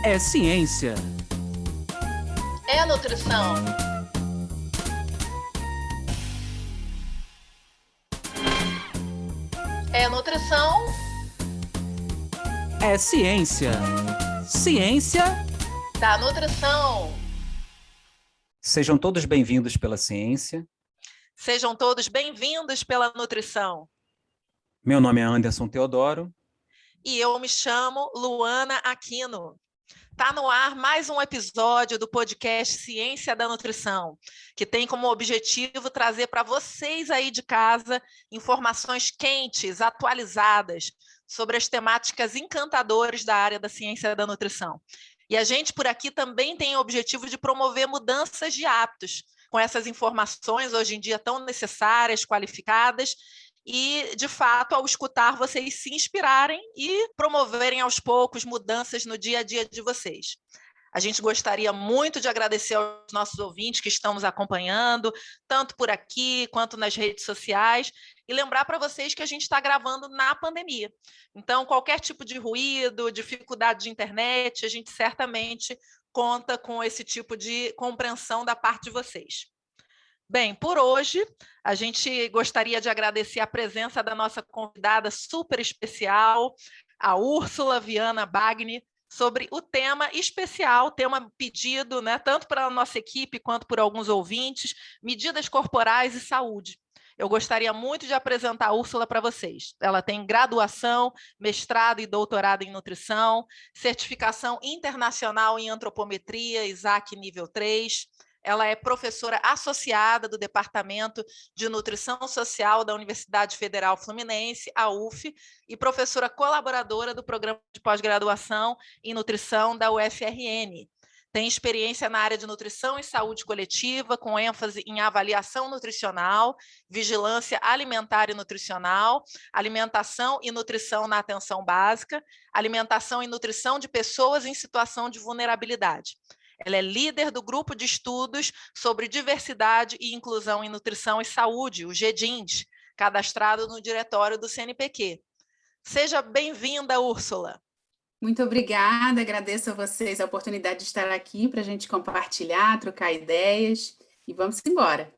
É ciência. É nutrição. É nutrição. É ciência. Ciência. Da nutrição. Sejam todos bem-vindos pela ciência. Sejam todos bem-vindos pela nutrição. Meu nome é Anderson Teodoro. E eu me chamo Luana Aquino. Está no ar mais um episódio do podcast Ciência da Nutrição, que tem como objetivo trazer para vocês aí de casa informações quentes, atualizadas, sobre as temáticas encantadoras da área da ciência da nutrição. E a gente por aqui também tem o objetivo de promover mudanças de hábitos, com essas informações hoje em dia tão necessárias, qualificadas, e, de fato, ao escutar, vocês se inspirarem e promoverem aos poucos mudanças no dia a dia de vocês. A gente gostaria muito de agradecer aos nossos ouvintes que estão nos acompanhando, tanto por aqui quanto nas redes sociais, e lembrar para vocês que a gente está gravando na pandemia. Então, qualquer tipo de ruído, dificuldade de internet, a gente certamente conta com esse tipo de compreensão da parte de vocês. Bem, por hoje, a gente gostaria de agradecer a presença da nossa convidada super especial, a Úrsula Viana Bagni, sobre o tema especial, tema pedido, né, tanto pela nossa equipe quanto por alguns ouvintes, medidas corporais e saúde. Eu gostaria muito de apresentar a Úrsula para vocês. Ela tem graduação, mestrado e doutorado em nutrição, certificação internacional em antropometria, ISAC nível 3. Ela é professora associada do Departamento de Nutrição Social da Universidade Federal Fluminense, a UF, e professora colaboradora do Programa de Pós-Graduação em Nutrição da UFRN. Tem experiência na área de nutrição e saúde coletiva, com ênfase em avaliação nutricional, vigilância alimentar e nutricional, alimentação e nutrição na atenção básica, alimentação e nutrição de pessoas em situação de vulnerabilidade. Ela é líder do grupo de estudos sobre diversidade e inclusão em nutrição e saúde, o GDINS, cadastrado no diretório do CNPq. Seja bem-vinda, Úrsula. Muito obrigada, agradeço a vocês a oportunidade de estar aqui para a gente compartilhar, trocar ideias e vamos embora.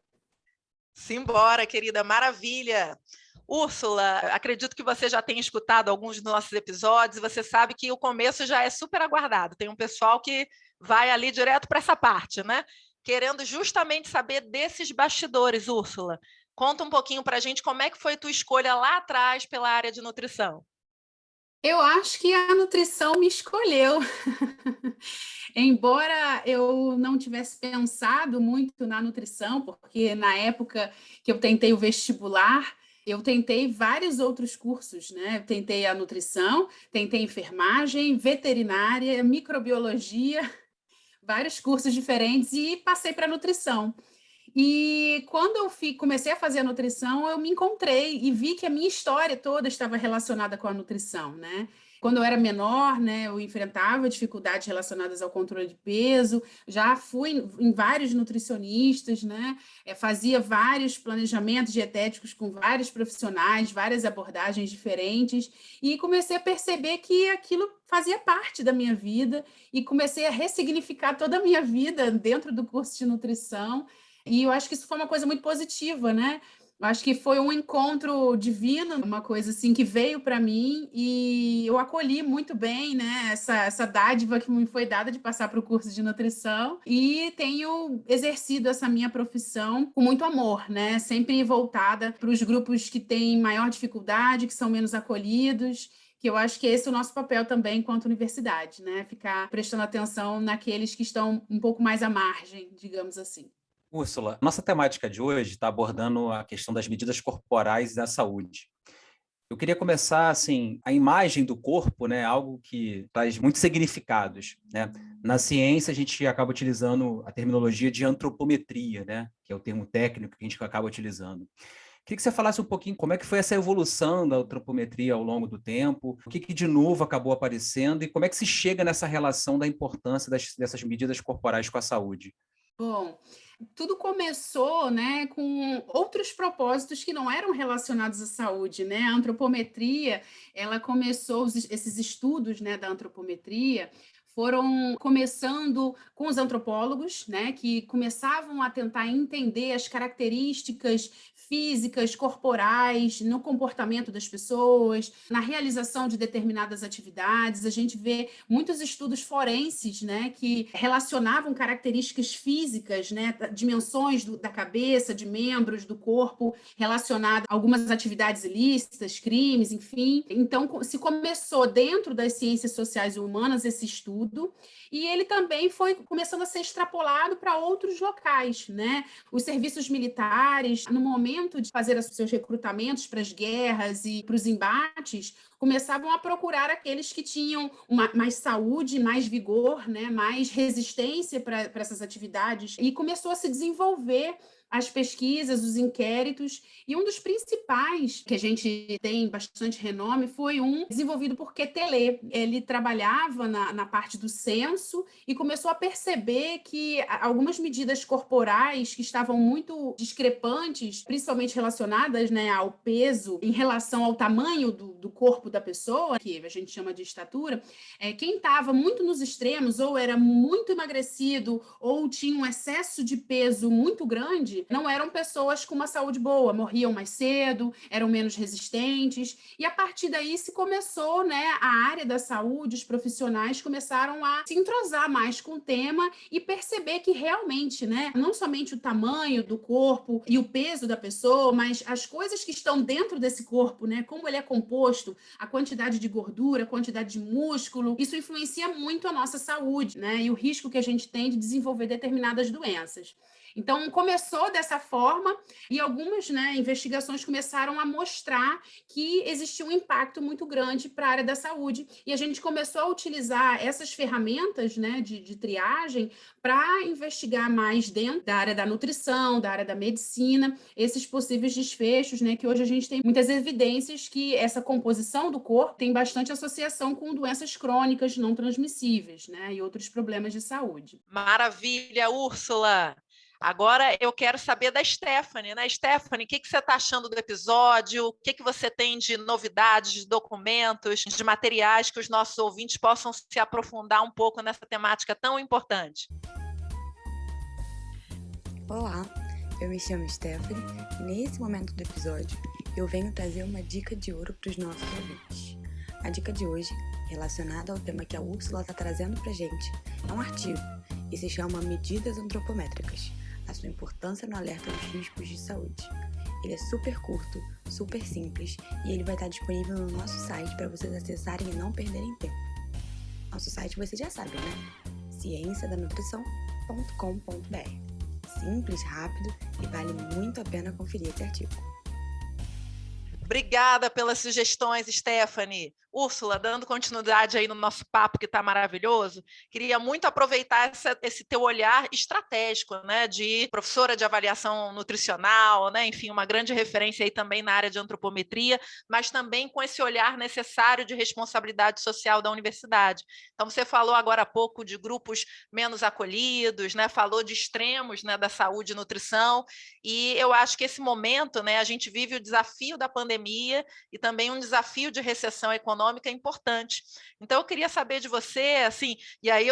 Simbora, querida, maravilha! Úrsula, acredito que você já tenha escutado alguns dos nossos episódios e você sabe que o começo já é super aguardado. Tem um pessoal que vai ali direto para essa parte, né? Querendo justamente saber desses bastidores, Úrsula. Conta um pouquinho para a gente como é que foi a tua escolha lá atrás pela área de nutrição. Eu acho que a nutrição me escolheu. Embora eu não tivesse pensado muito na nutrição, porque na época que eu tentei o vestibular, eu tentei vários outros cursos, né? Eu tentei a nutrição, tentei enfermagem, veterinária, microbiologia, vários cursos diferentes e passei para nutrição. E quando eu comecei a fazer a nutrição, eu me encontrei e vi que a minha história toda estava relacionada com a nutrição, né? Quando eu era menor, né, eu enfrentava dificuldades relacionadas ao controle de peso, já fui em vários nutricionistas, né? Fazia vários planejamentos dietéticos com vários profissionais, várias abordagens diferentes, e comecei a perceber que aquilo fazia parte da minha vida, e comecei a ressignificar toda a minha vida dentro do curso de nutrição. E eu acho que isso foi uma coisa muito positiva, né? Eu acho que foi um encontro divino, uma coisa assim que veio para mim e eu acolhi muito bem, né? Essa dádiva que me foi dada de passar para o curso de nutrição e tenho exercido essa minha profissão com muito amor, né? Sempre voltada para os grupos que têm maior dificuldade, que são menos acolhidos, que eu acho que esse é o nosso papel também enquanto universidade, né? Ficar prestando atenção naqueles que estão um pouco mais à margem, digamos assim. Úrsula, nossa temática de hoje está abordando a questão das medidas corporais e da saúde. Eu queria começar, assim, a imagem do corpo, né, algo que traz muitos significados, né? Na ciência, a gente acaba utilizando a terminologia de antropometria, né, que é o termo técnico que a gente acaba utilizando. Queria que você falasse um pouquinho como é que foi essa evolução da antropometria ao longo do tempo, o que de novo acabou aparecendo e como é que se chega nessa relação da importância dessas medidas corporais com a saúde. Bom, tudo começou, né, com outros propósitos que não eram relacionados à saúde, né? A antropometria, ela começou, esses estudos, né, da antropometria foram começando com os antropólogos, né, que começavam a tentar entender as características físicas, corporais, no comportamento das pessoas, na realização de determinadas atividades. A gente vê muitos estudos forenses, né, que relacionavam características físicas, né, dimensões da cabeça, de membros do corpo, relacionado a algumas atividades ilícitas, crimes, enfim. Então, se começou dentro das ciências sociais e humanas esse estudo, e ele também foi começando a ser extrapolado para outros locais, né? Os serviços militares, no momento de fazer os seus recrutamentos para as guerras e para os embates, começavam a procurar aqueles que tinham mais saúde, mais vigor, né? Mais resistência para essas atividades, e começou a se desenvolver as pesquisas, os inquéritos, e um dos principais, que a gente tem bastante renome, foi um desenvolvido por Quetelet. Ele trabalhava na parte do censo e começou a perceber que algumas medidas corporais que estavam muito discrepantes, principalmente relacionadas, né, ao peso em relação ao tamanho do corpo da pessoa, que a gente chama de estatura, quem estava muito nos extremos, ou era muito emagrecido, ou tinha um excesso de peso muito grande, não eram pessoas com uma saúde boa, morriam mais cedo, eram menos resistentes, e a partir daí se começou, né, a área da saúde, os profissionais começaram a se entrosar mais com o tema e perceber que realmente, né, não somente o tamanho do corpo e o peso da pessoa, mas as coisas que estão dentro desse corpo, né, como ele é composto, a quantidade de gordura, a quantidade de músculo, isso influencia muito a nossa saúde, né, e o risco que a gente tem de desenvolver determinadas doenças. Então, começou dessa forma e algumas, né, investigações começaram a mostrar que existia um impacto muito grande para a área da saúde. E a gente começou a utilizar essas ferramentas, né, de triagem para investigar mais dentro da área da nutrição, da área da medicina, esses possíveis desfechos, né, que hoje a gente tem muitas evidências que essa composição do corpo tem bastante associação com doenças crônicas não transmissíveis, né, e outros problemas de saúde. Maravilha, Úrsula! Agora eu quero saber da Stephanie, né? Stephanie, o que você está achando do episódio? O que você tem de novidades, de documentos, de materiais que os nossos ouvintes possam se aprofundar um pouco nessa temática tão importante? Olá, eu me chamo Stephanie e nesse momento do episódio eu venho trazer uma dica de ouro para os nossos ouvintes. A dica de hoje, relacionada ao tema que a Úrsula está trazendo para a gente, é um artigo e se chama Medidas Antropométricas, a sua importância no alerta dos riscos de saúde. Ele é super curto, super simples e ele vai estar disponível no nosso site para vocês acessarem e não perderem tempo. Nosso site você já sabe, né? cienciadanutrição.com.br. Simples, rápido e vale muito a pena conferir esse artigo. Obrigada pelas sugestões, Stephanie. Úrsula, dando continuidade aí no nosso papo que está maravilhoso, queria muito aproveitar esse teu olhar estratégico, né, de professora de avaliação nutricional, né, enfim, uma grande referência aí também na área de antropometria, mas também com esse olhar necessário de responsabilidade social da universidade. Então, você falou agora há pouco de grupos menos acolhidos, né, falou de extremos, né, da saúde e nutrição, e eu acho que esse momento, né, a gente vive o desafio da pandemia e também um desafio de recessão econômica importante. Então, eu queria saber de você, assim, e aí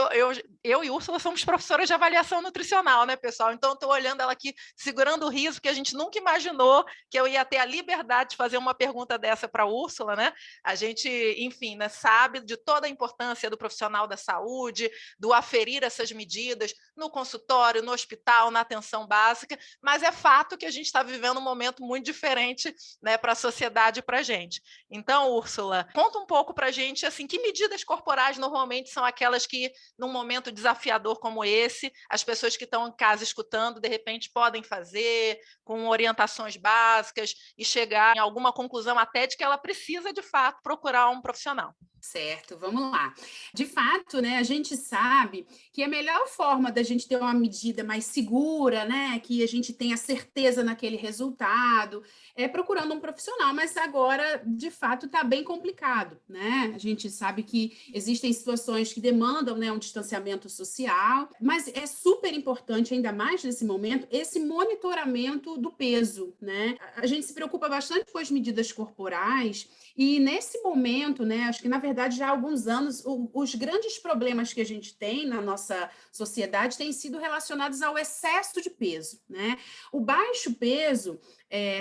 eu e Úrsula somos professoras de avaliação nutricional, né, pessoal? Então, estou olhando ela aqui, segurando o riso, que a gente nunca imaginou que eu ia ter a liberdade de fazer uma pergunta dessa para a Úrsula, né? A gente, enfim, né, sabe de toda a importância do profissional da saúde, do aferir essas medidas no consultório, no hospital, na atenção básica, mas é fato que a gente está vivendo um momento muito diferente, né, para a sociedade e para a gente. Então, Úrsula, conta um pouco para a gente, assim, que medidas corporais normalmente são aquelas que, num momento desafiador como esse, as pessoas que estão em casa escutando, de repente podem fazer, com orientações básicas, e chegar em alguma conclusão até de que ela precisa, de fato, procurar um profissional. Certo, vamos lá. De fato, né, a gente sabe que a melhor forma da gente ter uma medida mais segura, né, que a gente tenha certeza naquele resultado, é procurando um profissional, mas agora, de fato, está bem complicado, né? A gente sabe que existem situações que demandam, né, um distanciamento social, mas é super importante, ainda mais nesse momento, esse monitoramento do peso, né? A gente se preocupa bastante com as medidas corporais e, nesse momento, né, acho que, na verdade, verdade, já há alguns anos, os grandes problemas que a gente tem na nossa sociedade têm sido relacionados ao excesso de peso, né? O baixo peso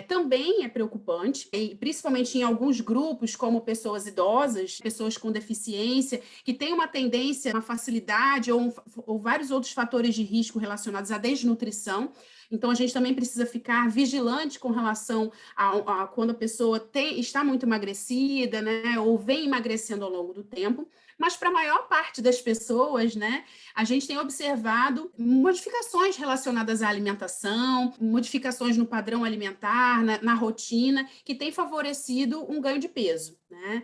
também é preocupante, e principalmente em alguns grupos, como pessoas idosas, pessoas com deficiência, que têm uma tendência, uma facilidade ou vários outros fatores de risco relacionados à desnutrição. Então, a gente também precisa ficar vigilante com relação a quando a pessoa está muito emagrecida, né, ou vem emagrecendo ao longo do tempo. Mas para a maior parte das pessoas, né, a gente tem observado modificações relacionadas à alimentação, modificações no padrão alimentar, na rotina, que tem favorecido um ganho de peso, né?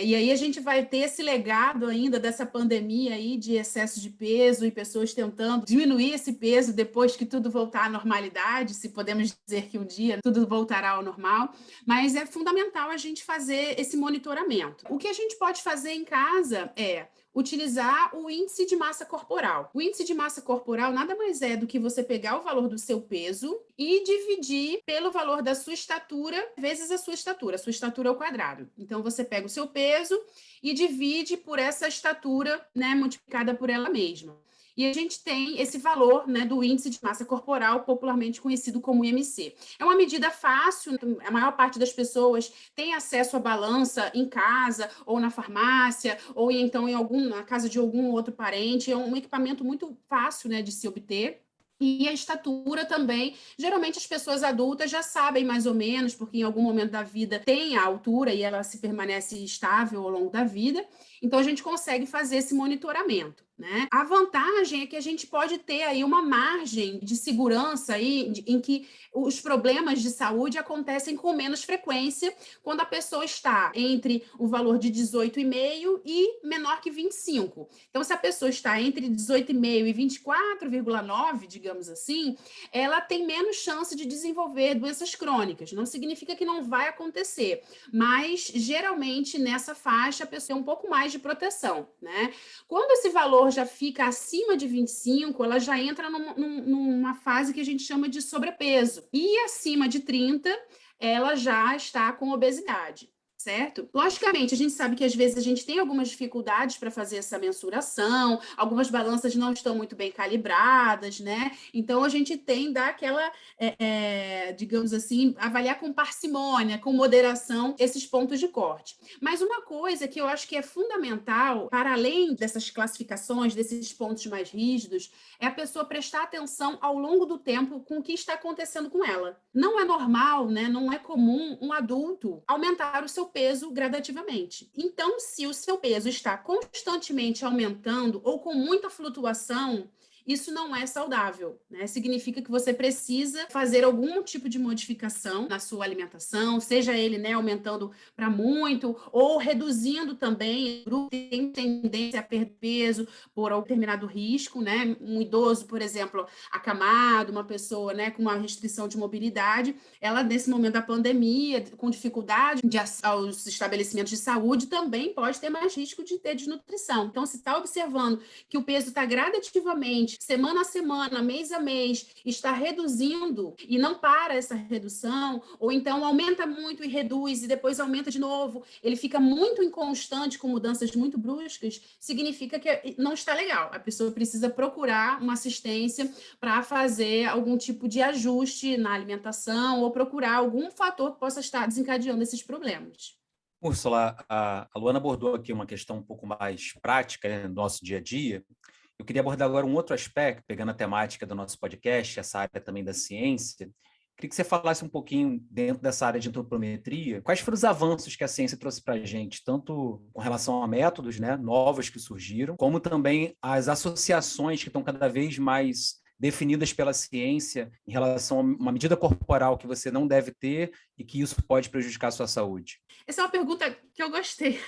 E aí a gente vai ter esse legado ainda dessa pandemia aí de excesso de peso e pessoas tentando diminuir esse peso depois que tudo voltar à normalidade, se podemos dizer que um dia tudo voltará ao normal, mas é fundamental a gente fazer esse monitoramento. O que a gente pode fazer em casa é utilizar o índice de massa corporal. O índice de massa corporal nada mais é do que você pegar o valor do seu peso e dividir pelo valor da sua estatura vezes a sua estatura ao quadrado. Então, você pega o seu peso e divide por essa estatura, né, multiplicada por ela mesma. E a gente tem esse valor, né, do índice de massa corporal, popularmente conhecido como IMC. É uma medida fácil, a maior parte das pessoas tem acesso à balança em casa, ou na farmácia, ou então na casa de algum outro parente. É um equipamento muito fácil, né, de se obter. E a estatura também, geralmente as pessoas adultas já sabem mais ou menos, porque em algum momento da vida tem a altura e ela se permanece estável ao longo da vida, então a gente consegue fazer esse monitoramento, né? A vantagem é que a gente pode ter aí uma margem de segurança aí, em que os problemas de saúde acontecem com menos frequência quando a pessoa está entre o valor de 18,5 e menor que 25. Então, se a pessoa está entre 18,5 e 24,9, digamos assim, ela tem menos chance de desenvolver doenças crônicas. Não significa que não vai acontecer, mas geralmente nessa faixa a pessoa tem um pouco mais de proteção, né? Quando esse valor já fica acima de 25, ela já entra numa fase que a gente chama de sobrepeso. E acima de 30, ela já está com obesidade. Certo? Logicamente, a gente sabe que às vezes a gente tem algumas dificuldades para fazer essa mensuração, algumas balanças não estão muito bem calibradas, né? Então, a gente tem que dar aquela, digamos assim, avaliar com parcimônia, com moderação, esses pontos de corte. Mas uma coisa que eu acho que é fundamental, para além dessas classificações, desses pontos mais rígidos, é a pessoa prestar atenção ao longo do tempo com o que está acontecendo com ela. Não é normal, né? Não é comum um adulto aumentar o seu peso gradativamente. Então, se o seu peso está constantemente aumentando ou com muita flutuação, isso não é saudável, né? Significa que você precisa fazer algum tipo de modificação na sua alimentação, seja ele, né, aumentando para muito ou reduzindo também. O grupo tem tendência a perder peso por um determinado risco, né? Um idoso, por exemplo, acamado, uma pessoa, né, com uma restrição de mobilidade, ela, nesse momento da pandemia, com dificuldade de acesso aos estabelecimentos de saúde, também pode ter mais risco de ter desnutrição. Então, se está observando que o peso está gradativamente, semana a semana, mês a mês, está reduzindo e não para essa redução, ou então aumenta muito e reduz e depois aumenta de novo, ele fica muito inconstante com mudanças muito bruscas, significa que não está legal. A pessoa precisa procurar uma assistência para fazer algum tipo de ajuste na alimentação ou procurar algum fator que possa estar desencadeando esses problemas. Úrsula, a Luana abordou aqui uma questão um pouco mais prática, né, do nosso dia a dia. Eu queria abordar agora um outro aspecto, pegando a temática do nosso podcast, essa área também da ciência. Queria que você falasse um pouquinho dentro dessa área de antropometria, quais foram os avanços que a ciência trouxe para a gente, tanto com relação a métodos, né, novos que surgiram, como também as associações que estão cada vez mais definidas pela ciência em relação a uma medida corporal que você não deve ter e que isso pode prejudicar a sua saúde. Essa é uma pergunta que eu gostei.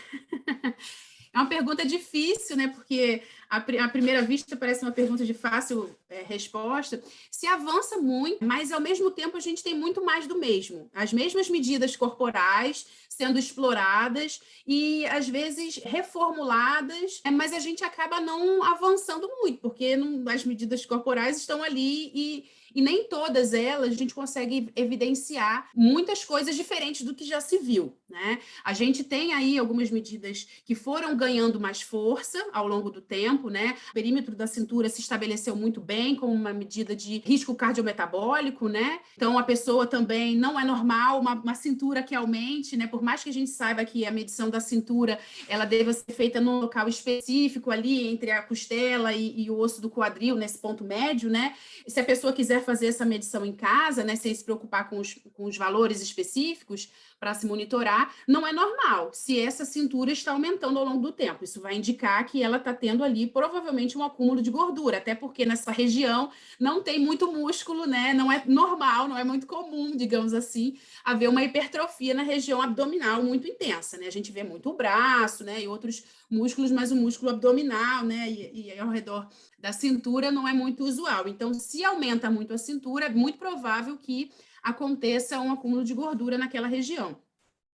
É uma pergunta difícil, né? Porque à primeira vista parece uma pergunta de fácil resposta. Se avança muito, mas ao mesmo tempo a gente tem muito mais do mesmo. As mesmas medidas corporais sendo exploradas e às vezes reformuladas, mas a gente acaba não avançando muito, porque as medidas corporais estão ali e nem todas elas a gente consegue evidenciar muitas coisas diferentes do que já se viu, né? A gente tem aí algumas medidas que foram ganhando mais força ao longo do tempo, né? O perímetro da cintura se estabeleceu muito bem como uma medida de risco cardiometabólico, né? Então, a pessoa também não é normal uma cintura que aumente, né? Por mais que a gente saiba que a medição da cintura ela deva ser feita num local específico ali entre a costela e o osso do quadril, nesse ponto médio, né? E se a pessoa quiser fazer essa medição em casa, né, sem se preocupar com os valores específicos para se monitorar, não é normal se essa cintura está aumentando ao longo do tempo. Isso vai indicar que ela está tendo ali provavelmente um acúmulo de gordura, até porque nessa região não tem muito músculo, né? Não é normal, não é muito comum, digamos assim, haver uma hipertrofia na região abdominal muito intensa, né? A gente vê muito o braço, né, e outros músculos, mas o músculo abdominal, né, e ao redor da cintura não é muito usual. Então, se aumenta muito a cintura, é muito provável que aconteça um acúmulo de gordura naquela região.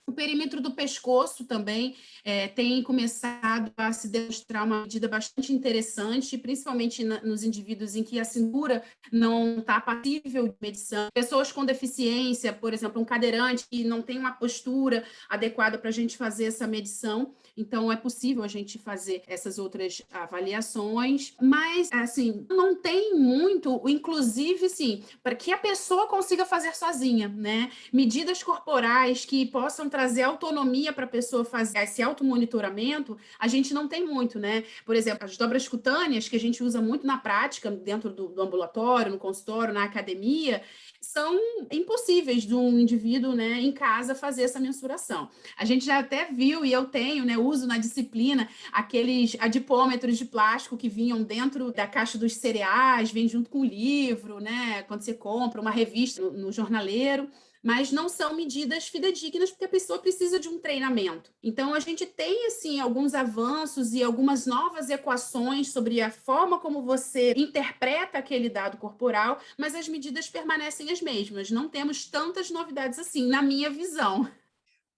O perímetro do pescoço também tem começado a se demonstrar uma medida bastante interessante, principalmente nos indivíduos em que a cintura não está passível de medição. Pessoas com deficiência, por exemplo, um cadeirante que não tem uma postura adequada para a gente fazer essa medição, então é possível a gente fazer essas outras avaliações, mas, assim, não tem muito, inclusive, sim, para que a pessoa consiga fazer sozinha, né? Medidas corporais que possam trazer autonomia para a pessoa fazer esse automonitoramento, a gente não tem muito, né? Por exemplo, as dobras cutâneas, que a gente usa muito na prática, dentro do ambulatório, no consultório, na academia, são impossíveis de um indivíduo, né, em casa fazer essa mensuração. A gente já até viu, e eu tenho, né, uso na disciplina, aqueles adipômetros de plástico que vinham dentro da caixa dos cereais, vem junto com o livro, né, quando você compra uma revista no jornaleiro, mas não são medidas fidedignas, porque a pessoa precisa de um treinamento. Então, a gente tem, assim, alguns avanços e algumas novas equações sobre a forma como você interpreta aquele dado corporal, mas as medidas permanecem as mesmas. Não temos tantas novidades assim, na minha visão.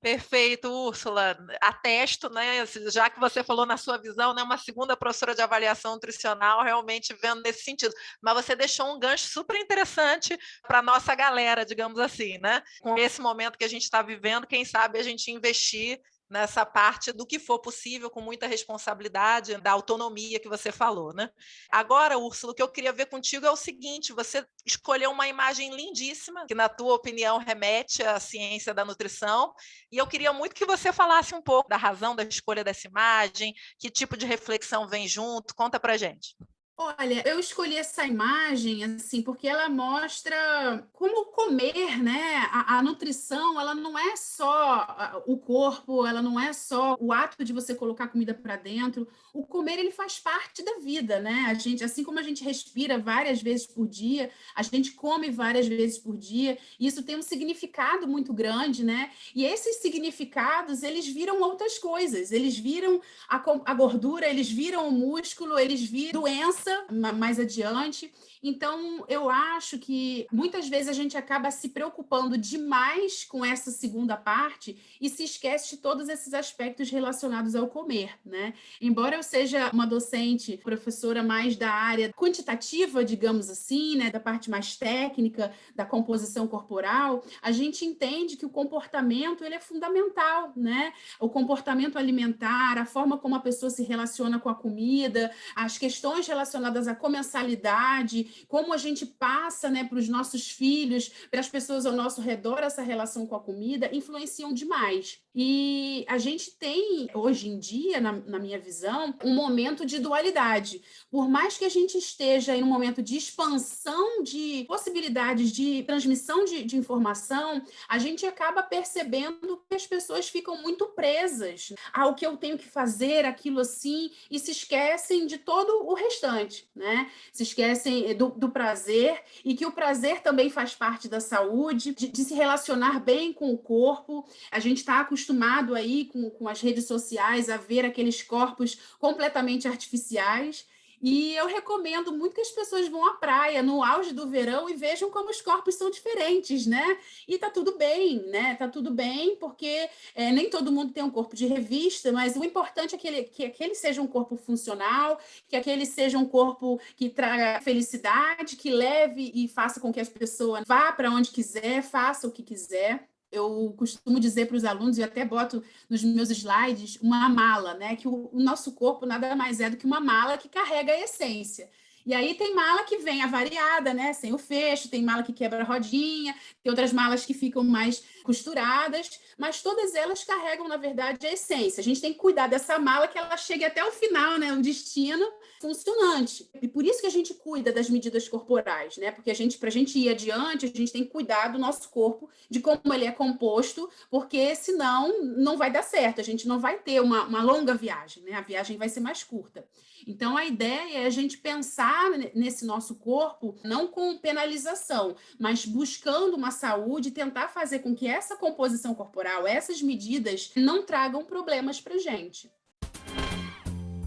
Perfeito, Úrsula. Atesto, né? Já que você falou na sua visão, né? Uma segunda professora de avaliação nutricional, realmente vendo nesse sentido. Mas você deixou um gancho super interessante para a nossa galera, digamos assim, né? Com esse momento que a gente está vivendo, quem sabe a gente investir nessa parte do que for possível, com muita responsabilidade, da autonomia que você falou, né? Agora, Úrsula, o que eu queria ver contigo é o seguinte: você escolheu uma imagem lindíssima, que, na tua opinião, remete à ciência da nutrição, e eu queria muito que você falasse um pouco da razão da escolha dessa imagem, que tipo de reflexão vem junto, conta pra gente. Olha, eu escolhi essa imagem, assim, porque ela mostra como comer, né? A nutrição, ela não é só o corpo, ela não é só o ato de você colocar comida para dentro. O comer, ele faz parte da vida, né? A gente, assim como a gente respira várias vezes por dia, a gente come várias vezes por dia, e isso tem um significado muito grande, né? E esses significados, eles viram outras coisas, eles viram a gordura, eles viram o músculo, eles viram doença mais adiante. Então, eu acho que muitas vezes a gente acaba se preocupando demais com essa segunda parte e se esquece de todos esses aspectos relacionados ao comer, né? Embora eu seja uma docente, professora mais da área quantitativa, digamos assim, né, da parte mais técnica, da composição corporal, a gente entende que o comportamento ele é fundamental, né? O comportamento alimentar, a forma como a pessoa se relaciona com a comida, as questões relacionadas à comensalidade, como a gente passa, né, para os nossos filhos, para as pessoas ao nosso redor, essa relação com a comida, influenciam demais. E a gente tem, hoje em dia, na minha visão, um momento de dualidade. Por mais que a gente esteja em um momento de expansão de possibilidades de transmissão de informação, a gente acaba percebendo que as pessoas ficam muito presas ao que eu tenho que fazer, aquilo assim, e se esquecem de todo o restante, né? Se esquecem do prazer, e que o prazer também faz parte da saúde, de se relacionar bem com o corpo. A gente está acostumado aí com as redes sociais a ver aqueles corpos completamente artificiais, E eu recomendo muito que as pessoas vão à praia no auge do verão e vejam como os corpos são diferentes, né? E tá tudo bem, né? Tá tudo bem, porque nem todo mundo tem um corpo de revista, mas o importante é que aquele seja um corpo funcional, que aquele seja um corpo que traga felicidade, que leve e faça com que as pessoas vá para onde quiser, faça o que quiser. Eu costumo dizer para os alunos, e até boto nos meus slides, uma mala, né? Que o nosso corpo nada mais é do que uma mala que carrega a essência. E aí tem mala que vem avariada, né? Sem o fecho, tem mala que quebra a rodinha, tem outras malas que ficam mais costuradas, mas todas elas carregam, na verdade, a essência. A gente tem que cuidar dessa mala que ela chegue até o final, né? O destino funcionante. E por isso que a gente cuida das medidas corporais, né? Porque para a gente ir adiante, a gente tem que cuidar do nosso corpo, de como ele é composto, porque senão não vai dar certo, a gente não vai ter uma longa viagem, né? A viagem vai ser mais curta. Então, a ideia é a gente pensar nesse nosso corpo, não com penalização, mas buscando uma saúde, tentar fazer com que essa composição corporal, essas medidas, não tragam problemas para a gente.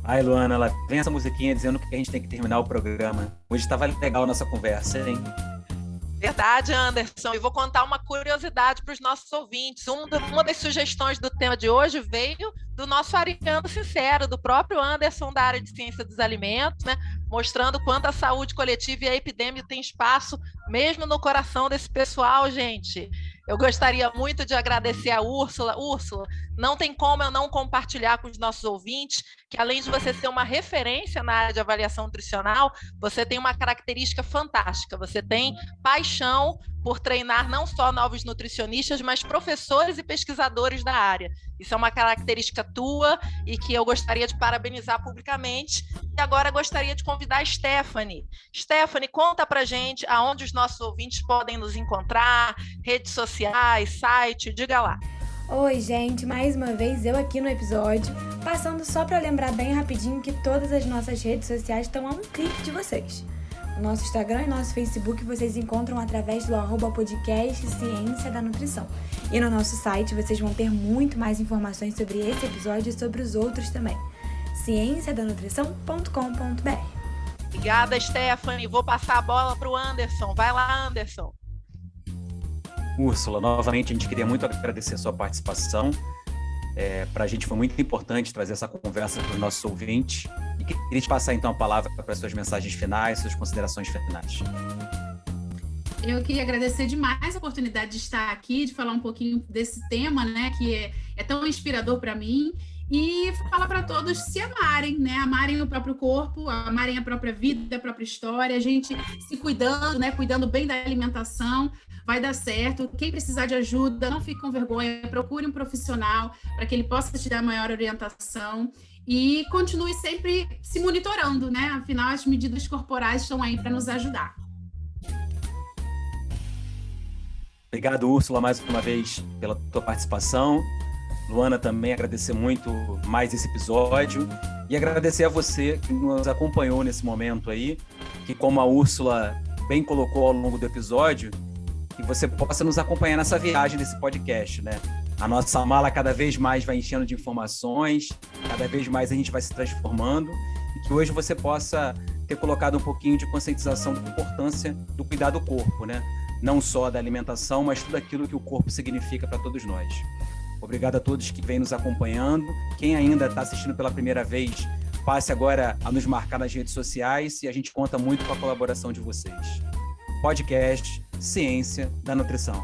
Ai, Luana, lá vem essa musiquinha dizendo que a gente tem que terminar o programa. Hoje estava legal a nossa conversa, hein? Verdade, Anderson. E vou contar uma curiosidade para os nossos ouvintes. Uma das sugestões do tema de hoje veio do nosso Ariano Sincero, do próprio Anderson da área de Ciência dos Alimentos, né? Mostrando quanto a saúde coletiva e a epidemia tem espaço mesmo no coração desse pessoal, gente. Eu gostaria muito de agradecer a Úrsula. Úrsula, não tem como eu não compartilhar com os nossos ouvintes que, além de você ser uma referência na área de avaliação nutricional, você tem uma característica fantástica. Você tem paixão por treinar não só novos nutricionistas, mas professores e pesquisadores da área. Isso é uma característica tua e que eu gostaria de parabenizar publicamente. E agora gostaria de convidar a Stephanie. Stephanie, conta pra gente aonde os nossos ouvintes podem nos encontrar, redes sociais, site, diga lá. Oi, gente, mais uma vez eu aqui no episódio, passando só para lembrar bem rapidinho que todas as nossas redes sociais estão a um clique de vocês. O nosso Instagram e nosso Facebook vocês encontram através do @podcast Ciência da Nutrição. E no nosso site vocês vão ter muito mais informações sobre esse episódio e sobre os outros também. cienciadanutrição.com.br. Obrigada, Stephanie. Vou passar a bola para o Anderson. Vai lá, Anderson. Úrsula, novamente a gente queria muito agradecer a sua participação. Para a gente foi muito importante trazer essa conversa para os nossos ouvintes e queria te passar então a palavra para as suas mensagens finais, suas considerações finais. Eu queria agradecer demais a oportunidade de estar aqui, de falar um pouquinho desse tema, né, que é tão inspirador para mim, e falar para todos se amarem, né, amarem o próprio corpo, amarem a própria vida, a própria história, a gente se cuidando, né, cuidando bem da alimentação, vai dar certo. Quem precisar de ajuda, não fique com vergonha, procure um profissional para que ele possa te dar maior orientação e continue sempre se monitorando, né? Afinal, as medidas corporais estão aí para nos ajudar. Obrigado, Úrsula, mais uma vez pela tua participação. Luana, também agradecer muito mais esse episódio e agradecer a você que nos acompanhou nesse momento aí, que como a Úrsula bem colocou ao longo do episódio, que você possa nos acompanhar nessa viagem desse podcast, né? A nossa mala cada vez mais vai enchendo de informações, cada vez mais a gente vai se transformando e que hoje você possa ter colocado um pouquinho de conscientização da importância do cuidar do corpo, né? Não só da alimentação, mas tudo aquilo que o corpo significa para todos nós. Obrigado a todos que vêm nos acompanhando. Quem ainda está assistindo pela primeira vez, passe agora a nos marcar nas redes sociais e a gente conta muito com a colaboração de vocês. Podcast Ciência da Nutrição.